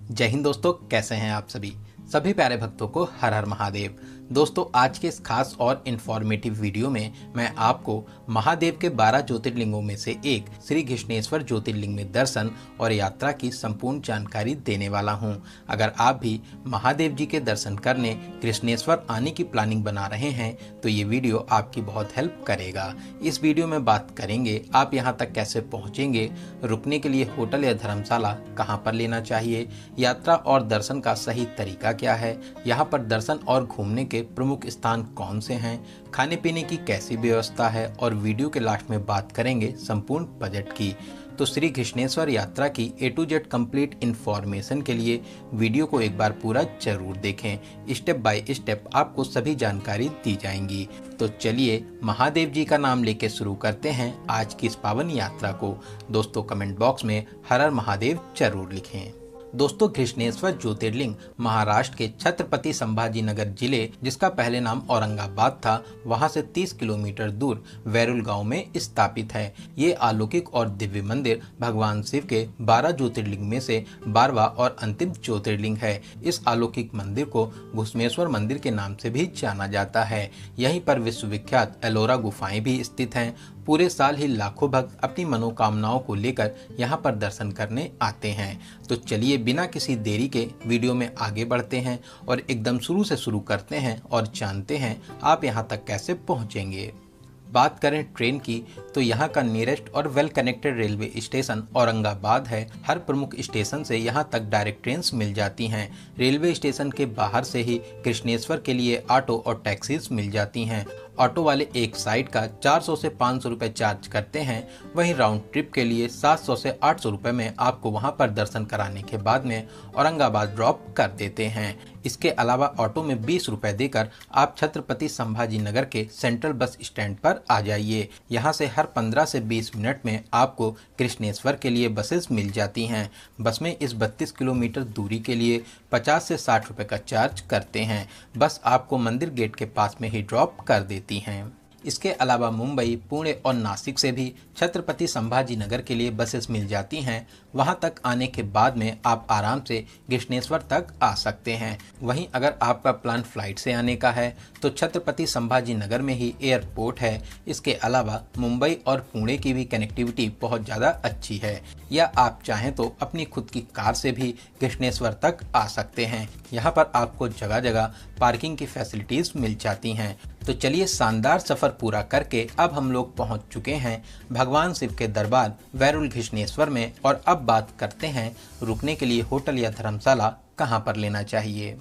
जय हिंद दोस्तों, कैसे हैं आप सभी प्यारे भक्तों को हर हर महादेव। दोस्तों, आज के इस खास और इंफॉर्मेटिव वीडियो में मैं आपको महादेव के 12 ज्योतिर्लिंगों में से एक श्री घृष्णेश्वर ज्योतिर्लिंग में दर्शन और यात्रा की संपूर्ण जानकारी देने वाला हूं। अगर आप भी महादेव जी के दर्शन करने घृष्णेश्वर आने की प्लानिंग बना रहे हैं तो ये वीडियो आपकी बहुत हेल्प करेगा। इस वीडियो में बात करेंगे आप यहाँ तक कैसे पहुँचेंगे, रुकने के लिए होटल या धर्मशाला कहाँ पर लेना चाहिए, यात्रा और दर्शन का सही तरीका क्या है, यहाँ पर दर्शन और घूमने के प्रमुख स्थान कौन से हैं, खाने पीने की कैसी व्यवस्था है और वीडियो के लास्ट में बात करेंगे संपूर्ण बजट की। तो श्री घृष्णेश्वर यात्रा की A to Z complete information के लिए वीडियो को एक बार पूरा जरूर देखें। स्टेप बाय स्टेप आपको सभी जानकारी दी जाएंगी। तो चलिए महादेव जी का नाम लेके शुरू करते हैं आज की इस पावन यात्रा को। दोस्तों, कमेंट बॉक्स में हर हर महादेव जरूर लिखें। दोस्तों, घृष्णेश्वर ज्योतिर्लिंग महाराष्ट्र के छत्रपति संभाजी नगर जिले, जिसका पहले नाम औरंगाबाद था, वहां से 30 किलोमीटर दूर वैरुल गांव में स्थापित है। ये अलौकिक और दिव्य मंदिर भगवान शिव के 12 ज्योतिर्लिंग में से 12वां और अंतिम ज्योतिर्लिंग है। इस अलौकिक मंदिर को घृष्णेश्वर मंदिर के नाम से भी जाना जाता है। यहीं पर विश्वविख्यात एलोरा गुफाएं भी स्थित हैं। पूरे साल ही लाखों भक्त अपनी मनोकामनाओं को लेकर यहाँ पर दर्शन करने आते हैं। तो चलिए बिना किसी देरी के वीडियो में आगे बढ़ते हैं और एकदम शुरू से शुरू करते हैं और जानते हैं आप यहाँ तक कैसे पहुँचेंगे। बात करें ट्रेन की तो यहाँ का नियरेस्ट और well connected railway station Aurangabad है। हर प्रमुख स्टेशन से यहाँ तक डायरेक्ट ट्रेन मिल जाती हैं। रेलवे स्टेशन के बाहर से ही घृष्णेश्वर के लिए ऑटो और टैक्सीज मिल जाती हैं। ऑटो वाले एक साइड का 400 से 500 रुपए चार्ज करते हैं। वहीं राउंड ट्रिप के लिए 700 से 800 रुपए में आपको वहां पर दर्शन कराने के बाद में औरंगाबाद ड्रॉप कर देते हैं। इसके अलावा ऑटो में 20 रुपए देकर आप छत्रपति संभाजी नगर के सेंट्रल बस स्टैंड पर आ जाइए। यहाँ से हर 15 से 20 मिनट में आपको घृष्णेश्वर के लिए बसेस मिल जाती हैं। बस में इस 32 किलोमीटर दूरी के लिए 50 से 60 रुपए का चार्ज करते हैं। बस आपको मंदिर गेट के पास में ही ड्रॉप कर देती हैं। इसके अलावा मुंबई, पुणे और नासिक से भी छत्रपति संभाजी नगर के लिए बसेस मिल जाती हैं। वहां तक आने के बाद में आप आराम से घृष्णेश्वर तक आ सकते हैं। वहीं अगर आपका प्लान फ्लाइट से आने का है तो छत्रपति संभाजी नगर में ही एयरपोर्ट है। इसके अलावा मुंबई और पुणे की भी कनेक्टिविटी बहुत ज़्यादा अच्छी है। या आप चाहें तो अपनी खुद की कार से भी घृष्णेश्वर तक आ सकते हैं। यहाँ पर आपको जगह जगह पार्किंग की फैसिलिटीज मिल जाती हैं। तो चलिए शानदार सफर पूरा करके अब हम लोग पहुंच चुके हैं भगवान शिव के दरबार वैरुल घृष्णेश्वर में। और अब बात करते हैं रुकने के लिए होटल या धर्मशाला कहां पर लेना चाहिए।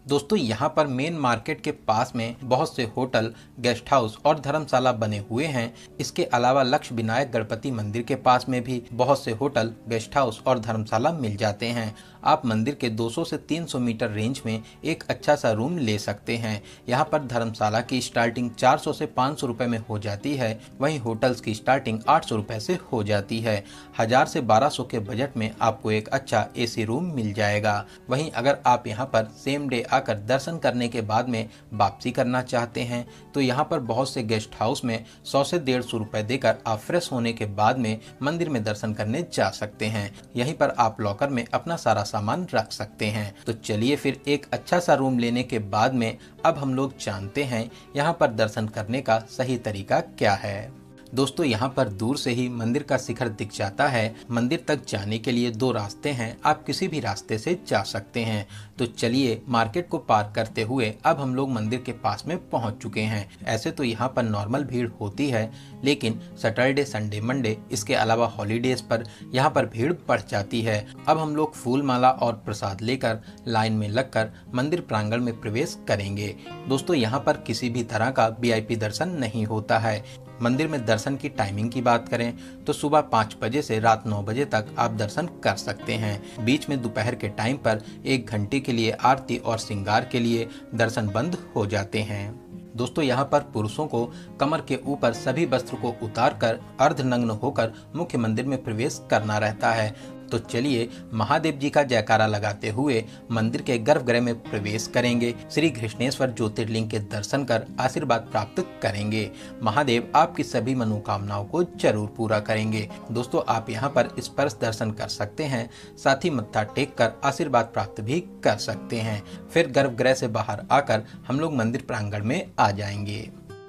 दोस्तों, यहाँ पर मेन मार्केट के पास में बहुत से होटल, गेस्ट हाउस और धर्मशाला बने हुए हैं। इसके अलावा लक्ष्य विनायक गणपति मंदिर के पास में भी बहुत से होटल, गेस्ट हाउस और धर्मशाला मिल जाते हैं। आप मंदिर के 200 से 300 मीटर रेंज में एक अच्छा सा रूम ले सकते हैं। यहाँ पर धर्मशाला की स्टार्टिंग 400 से 500 रुपए में हो जाती है। वहीं होटल्स की स्टार्टिंग 800 रुपए से हो जाती है। 1000 से 1200 के बजट में आपको एक अच्छा AC रूम मिल जाएगा। वहीं अगर आप यहाँ पर सेम डे आकर दर्शन करने के बाद में वापसी करना चाहते हैं तो यहाँ पर बहुत से गेस्ट हाउस में 100 से 150 रुपए देकर आप फ्रेश होने के बाद में मंदिर में दर्शन करने जा सकते हैं। यहीं पर आप लॉकर में अपना सारा सामान रख सकते हैं। तो चलिए फिर एक अच्छा सा रूम लेने के बाद में अब हम लोग जानते हैं यहाँ पर दर्शन करने का सही तरीका क्या है। दोस्तों, यहाँ पर दूर से ही मंदिर का शिखर दिख जाता है। मंदिर तक जाने के लिए 2 रास्ते हैं, आप किसी भी रास्ते से जा सकते हैं। तो चलिए मार्केट को पार करते हुए अब हम लोग मंदिर के पास में पहुँच चुके हैं। ऐसे तो यहाँ पर नॉर्मल भीड़ होती है, लेकिन सैटरडे, संडे, मंडे इसके अलावा हॉलीडेज पर यहाँ पर भीड़ बढ़ जाती है। अब हम लोग फूल माला और प्रसाद लेकर लाइन में लगकर मंदिर प्रांगण में प्रवेश करेंगे। दोस्तों, यहाँ पर किसी भी तरह का VIP दर्शन नहीं होता है। मंदिर में दर्शन की टाइमिंग की बात करें तो सुबह 5 बजे से रात 9 बजे तक आप दर्शन कर सकते हैं। बीच में दोपहर के टाइम पर 1 घंटे के लिए आरती और श्रृंगार के लिए दर्शन बंद हो जाते हैं। दोस्तों, यहाँ पर पुरुषों को कमर के ऊपर सभी वस्त्र को उतारकर अर्धनग्न होकर मुख्य मंदिर में प्रवेश करना रहता है। तो चलिए महादेव जी का जयकारा लगाते हुए मंदिर के गर्भगृह में प्रवेश करेंगे। श्री घृष्णेश्वर ज्योतिर्लिंग के दर्शन कर आशीर्वाद प्राप्त करेंगे। महादेव आपकी सभी मनोकामनाओं को जरूर पूरा करेंगे। दोस्तों, आप यहाँ पर स्पर्श दर्शन कर सकते हैं, साथ ही मत्था टेक कर आशीर्वाद प्राप्त भी कर सकते हैं। फिर गर्भगृह से बाहर आकर हम लोग मंदिर प्रांगण में आ जाएंगे।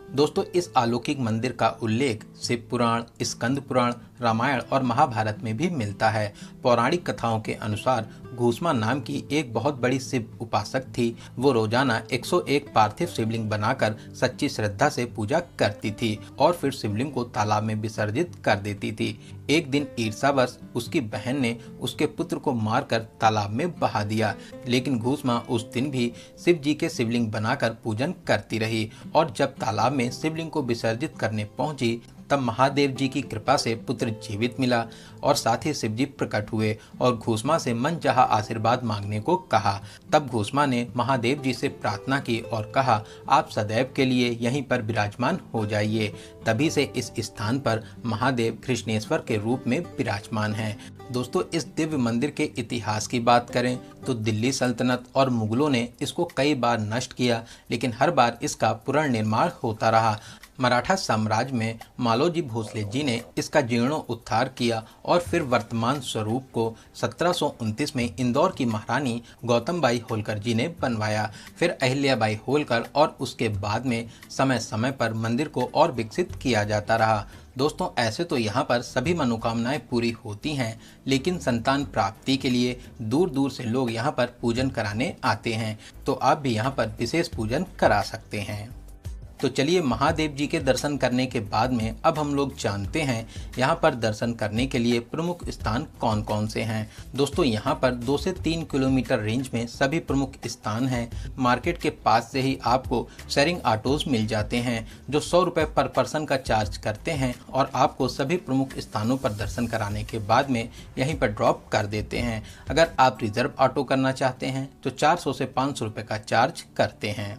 दोस्तों, इस अलौकिक मंदिर का उल्लेख शिव पुराण, स्कंद पुराण, रामायण और महाभारत में भी मिलता है। पौराणिक कथाओं के अनुसार घूसमा नाम की एक बहुत बड़ी शिव उपासक थी। वो रोजाना 101 पार्थिव शिवलिंग बनाकर सच्ची श्रद्धा से पूजा करती थी और फिर शिवलिंग को तालाब में विसर्जित कर देती थी। एक दिन ईर्ष्यावश उसकी बहन ने उसके पुत्र को मारकर तालाब में बहा दिया, लेकिन घूसमा उस दिन भी शिव जी के शिवलिंग बनाकर पूजन करती रही और जब तालाब में शिवलिंग को विसर्जित करने पहुंची तब महादेव जी की कृपा से पुत्र जीवित मिला और साथ ही शिव जी प्रकट हुए और घूसमा से मनचाहा आशीर्वाद मांगने को कहा। तब घूसमा ने महादेव जी से प्रार्थना की और कहा, आप सदैव के लिए यहीं पर विराजमान हो जाइए। तभी से इस स्थान पर महादेव कृष्णेश्वर के रूप में विराजमान हैं। दोस्तों, इस दिव्य मंदिर के इतिहास की बात करें तो दिल्ली सल्तनत और मुगलों ने इसको कई बार नष्ट किया, लेकिन हर बार इसका पुनर्निर्माण होता रहा। मराठा साम्राज्य में मालोजी भोसले जी ने इसका जीर्णोद्धार किया और फिर वर्तमान स्वरूप को 1729 में इंदौर की महारानी गौतमबाई होलकर जी ने बनवाया। फिर अहिल्याबाई होलकर और उसके बाद में समय समय पर मंदिर को और विकसित किया जाता रहा। दोस्तों, ऐसे तो यहाँ पर सभी मनोकामनाएं पूरी होती हैं, लेकिन संतान प्राप्ति के लिए दूर दूर से लोग यहाँ पर पूजन कराने आते हैं, तो आप भी यहाँ पर विशेष पूजन करा सकते हैं। तो चलिए महादेव जी के दर्शन करने के बाद में अब हम लोग जानते हैं यहाँ पर दर्शन करने के लिए प्रमुख स्थान कौन कौन से हैं। दोस्तों, यहाँ पर 2 से 3 किलोमीटर रेंज में सभी प्रमुख स्थान हैं। मार्केट के पास से ही आपको शेयरिंग ऑटोज मिल जाते हैं जो 100 रुपये पर पर्सन का चार्ज करते हैं और आपको सभी प्रमुख स्थानों पर दर्शन कराने के बाद में यहीं पर ड्रॉप कर देते हैं। अगर आप रिजर्व ऑटो करना चाहते हैं तो 400 से 500 रुपये का चार्ज करते हैं।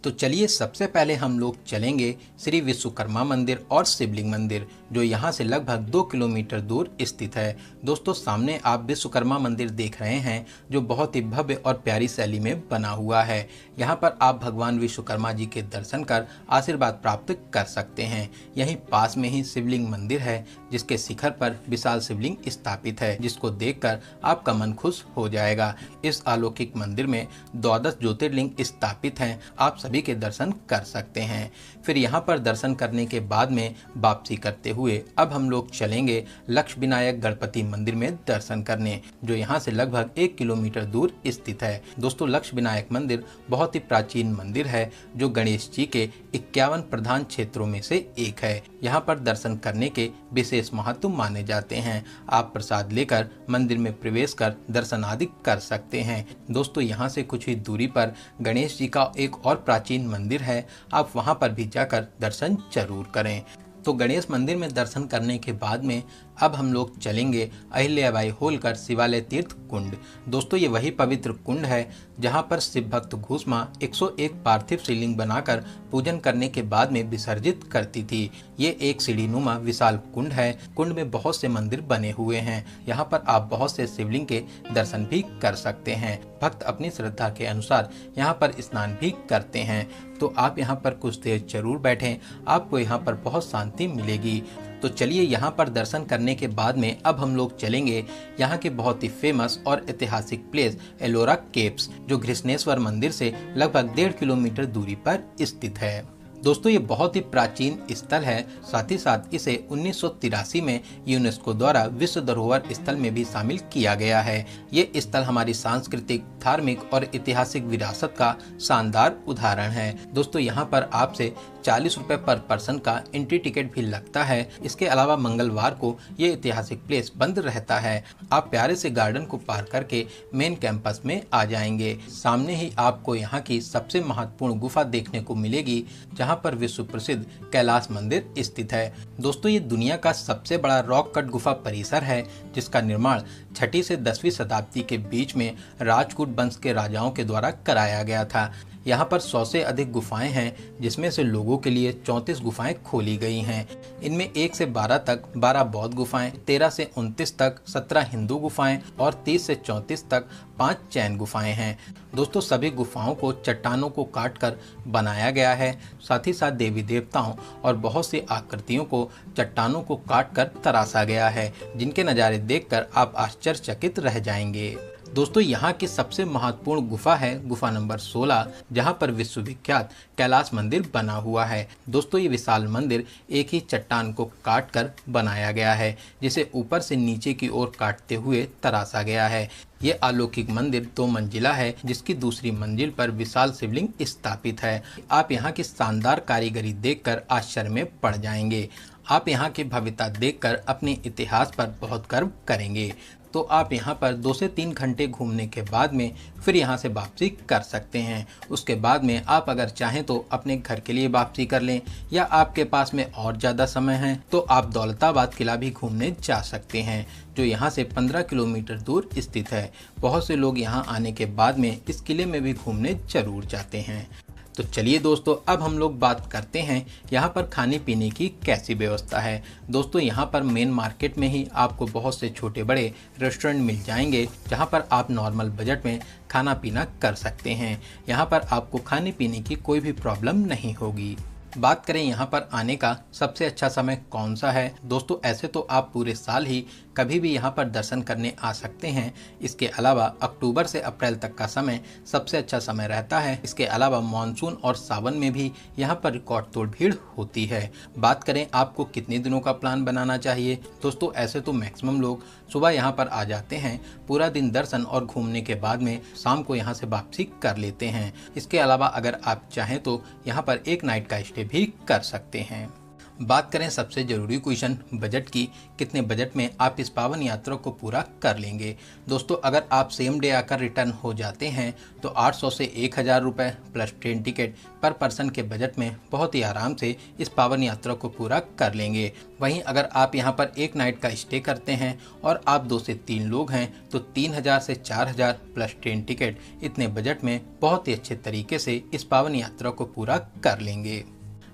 तो चलिए सबसे पहले हम लोग चलेंगे श्री विश्वकर्मा मंदिर और शिवलिंग मंदिर, जो यहाँ से लगभग 2 किलोमीटर दूर स्थित है। दोस्तों, सामने आप विश्वकर्मा मंदिर देख रहे हैं जो बहुत ही भव्य और प्यारी शैली में बना हुआ है। यहाँ पर आप भगवान विश्वकर्मा जी के दर्शन कर आशीर्वाद प्राप्त कर सकते हैं। यहीं पास में ही शिवलिंग मंदिर है जिसके शिखर पर विशाल शिवलिंग स्थापित है, जिसको देखकर आपका मन खुश हो जाएगा। इस अलौकिक मंदिर में 12 ज्योतिर्लिंग स्थापित हैं। आप सभी के दर्शन कर सकते हैं। फिर यहाँ पर दर्शन करने के बाद में वापसी करते हुए अब हम लोग चलेंगे लक्ष्य विनायक गणपति मंदिर में दर्शन करने, जो यहाँ से लगभग 1 किलोमीटर दूर स्थित है। दोस्तों, लक्ष्य विनायक मंदिर बहुत ही प्राचीन मंदिर है जो गणेश जी के 51 प्रधान क्षेत्रों में से एक है। यहाँ पर दर्शन करने के विशेष महत्व माने जाते हैं। आप प्रसाद लेकर मंदिर में प्रवेश कर दर्शन आदि कर सकते हैं। दोस्तों, यहाँ से कुछ ही दूरी पर गणेश जी का एक और प्राचीन मंदिर है, आप वहाँ पर भी जाकर दर्शन जरूर करें। तो गणेश मंदिर में दर्शन करने के बाद में अब हम लोग चलेंगे अहिल्याबाई होलकर शिवालय तीर्थ कुंड। दोस्तों, ये वही पवित्र कुंड है जहां पर शिव भक्त घूसमा 101 पार्थिव शिवलिंग बनाकर पूजन करने के बाद में विसर्जित करती थी। ये एक सीढ़ीनुमा विशाल कुंड है। कुंड में बहुत से मंदिर बने हुए हैं। यहाँ पर आप बहुत से शिवलिंग के दर्शन भी कर सकते हैं। भक्त अपनी श्रद्धा के अनुसार यहाँ पर स्नान भी करते हैं। तो आप यहाँ पर कुछ देर जरूर बैठें, आपको यहाँ पर बहुत शांति मिलेगी। तो चलिए यहाँ पर दर्शन करने के बाद में अब हम लोग चलेंगे यहाँ के बहुत ही फेमस और ऐतिहासिक प्लेस एलोरा केव्स, जो घृष्णेश्वर मंदिर से लगभग 1.5 किलोमीटर दूरी पर स्थित है। दोस्तों, ये बहुत ही प्राचीन स्थल है। साथ ही साथ इसे 1983 में यूनेस्को द्वारा विश्व धरोहर स्थल में भी शामिल किया गया है। ये स्थल हमारी सांस्कृतिक, धार्मिक और ऐतिहासिक विरासत का शानदार उदाहरण है। दोस्तों, यहाँ पर आपसे 40 रुपए पर पर्सन का एंट्री टिकट भी लगता है। इसके अलावा मंगलवार को ये ऐतिहासिक प्लेस बंद रहता है। आप प्यारे से गार्डन को पार करके मेन कैंपस में आ जाएंगे। सामने ही आपको यहाँ की सबसे महत्वपूर्ण गुफा देखने को मिलेगी, जहाँ पर विश्व प्रसिद्ध कैलाश मंदिर स्थित है। दोस्तों, ये दुनिया का सबसे बड़ा रॉक कट गुफा परिसर है, जिसका निर्माण छठी से 10वीं शताब्दी के बीच में राजपूत वंश के राजाओं के द्वारा कराया गया था। यहाँ पर 100 से अधिक गुफाएं हैं, जिसमें से लोगों के लिए 34 गुफाएं खोली गई हैं। इनमें 1 से 12 तक 12 बौद्ध गुफाएं, 13 से 29 तक 17 हिंदू गुफाएं और 30 से 34 तक 5 जैन गुफाएं हैं। दोस्तों, सभी गुफाओं को चट्टानों को काटकर बनाया गया है। साथ ही साथ देवी देवताओं और बहुत सी आकृतियों को चट्टानों को काटकर तराशा गया है, जिनके नज़ारे देखकर आप आश्चर्यचकित रह जाएंगे। दोस्तों, यहाँ की सबसे महत्वपूर्ण गुफा है गुफा नंबर 16, जहाँ पर विश्वविख्यात कैलाश मंदिर बना हुआ है। दोस्तों, ये विशाल मंदिर एक ही चट्टान को काटकर बनाया गया है, जिसे ऊपर से नीचे की ओर काटते हुए तराशा गया है। ये अलौकिक मंदिर 2 मंजिला है, जिसकी दूसरी मंजिल पर विशाल शिवलिंग स्थापित है। आप यहाँ की शानदार कारीगरी देखकर आश्चर्य में पड़ जाएंगे। आप यहाँ की भव्यता देखकर अपने इतिहास पर बहुत गर्व करेंगे। तो आप यहाँ पर 2 से 3 घंटे घूमने के बाद में फिर यहाँ से वापसी कर सकते हैं। उसके बाद में आप अगर चाहें तो अपने घर के लिए वापसी कर लें, या आपके पास में और ज़्यादा समय है तो आप दौलताबाद किला भी घूमने जा सकते हैं, जो यहाँ से 15 किलोमीटर दूर स्थित है। बहुत से लोग यहाँ आने के बाद में इस किले में भी घूमने जरूर जाते हैं। तो चलिए दोस्तों, अब हम लोग बात करते हैं यहाँ पर खाने पीने की कैसी व्यवस्था है। दोस्तों, यहाँ पर मेन मार्केट में ही आपको बहुत से छोटे बड़े रेस्टोरेंट मिल जाएंगे, जहाँ पर आप नॉर्मल बजट में खाना पीना कर सकते हैं। यहाँ पर आपको खाने पीने की कोई भी प्रॉब्लम नहीं होगी। बात करें यहाँ पर आने का सबसे अच्छा समय कौन सा है। दोस्तों, ऐसे तो आप पूरे साल ही कभी भी यहाँ पर दर्शन करने आ सकते हैं। इसके अलावा अक्टूबर से अप्रैल तक का समय सबसे अच्छा समय रहता है। इसके अलावा मानसून और सावन में भी यहाँ पर रिकॉर्ड तोड़ भीड़ होती है। बात करें आपको कितने दिनों का प्लान बनाना चाहिए। दोस्तों, ऐसे तो मैक्सिमम लोग सुबह यहाँ पर आ जाते हैं, पूरा दिन दर्शन और घूमने के बाद में शाम को यहाँ से वापसी कर लेते हैं। इसके अलावा अगर आप चाहें तो यहाँ पर एक नाइट का स्टे भी कर सकते हैं। बात करें सबसे जरूरी क्वेश्चन बजट की, कितने बजट में आप इस पावन यात्रा को पूरा कर लेंगे। दोस्तों, अगर आप सेम डे आकर रिटर्न हो जाते हैं तो 800 से 1000 रुपये प्लस ट्रेन टिकट पर पर्सन के बजट में बहुत ही आराम से इस पावन यात्रा को पूरा कर लेंगे। वहीं अगर आप यहां पर एक नाइट का स्टे करते हैं और आप 2 से 3 लोग हैं तो 3000 से 4000 प्लस ट्रेन टिकट, इतने बजट में बहुत ही अच्छे तरीके से इस पावन यात्रा को पूरा कर लेंगे।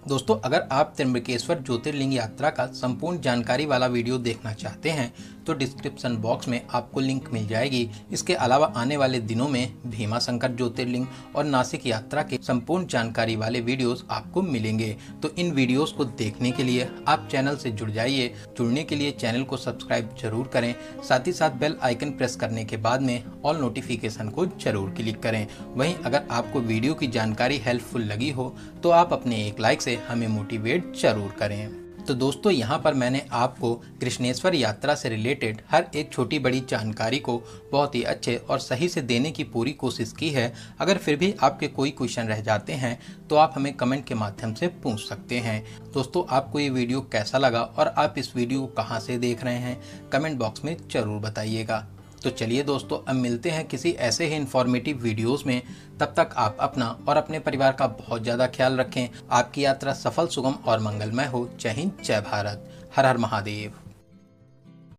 दोस्तों, अगर आप त्र्यंबकेश्वर ज्योतिर्लिंग यात्रा का संपूर्ण जानकारी वाला वीडियो देखना चाहते हैं तो डिस्क्रिप्शन बॉक्स में आपको लिंक मिल जाएगी। इसके अलावा आने वाले दिनों में भीमा शंकर ज्योतिर्लिंग और नासिक यात्रा के संपूर्ण जानकारी वाले वीडियोस आपको मिलेंगे। तो इन वीडियोस को देखने के लिए आप चैनल से जुड़ जाइए। जुड़ने के लिए चैनल को सब्सक्राइब जरूर करें, साथ ही साथ बेल आइकन प्रेस करने के बाद में ऑल नोटिफिकेशन को जरूर क्लिक करें। वहीं अगर आपको वीडियो की जानकारी हेल्पफुल लगी हो तो आप अपने एक लाइक से हमें मोटिवेट जरूर करें। तो दोस्तों, यहाँ पर मैंने आपको कृष्णेश्वर यात्रा से रिलेटेड हर एक छोटी बड़ी जानकारी को बहुत ही अच्छे और सही से देने की पूरी कोशिश की है। अगर फिर भी आपके कोई क्वेश्चन रह जाते हैं तो आप हमें कमेंट के माध्यम से पूछ सकते हैं। दोस्तों, आपको ये वीडियो कैसा लगा और आप इस वीडियो को कहाँ से देख रहे हैं, कमेंट बॉक्स में जरूर बताइएगा। तो चलिए दोस्तों, अब मिलते हैं किसी ऐसे ही इन्फॉर्मेटिव वीडियोस में। तब तक आप अपना और अपने परिवार का बहुत ज़्यादा ख्याल रखें। आपकी यात्रा सफल, सुगम और मंगलमय हो। जय हिंद, जय भारत, हर हर महादेव।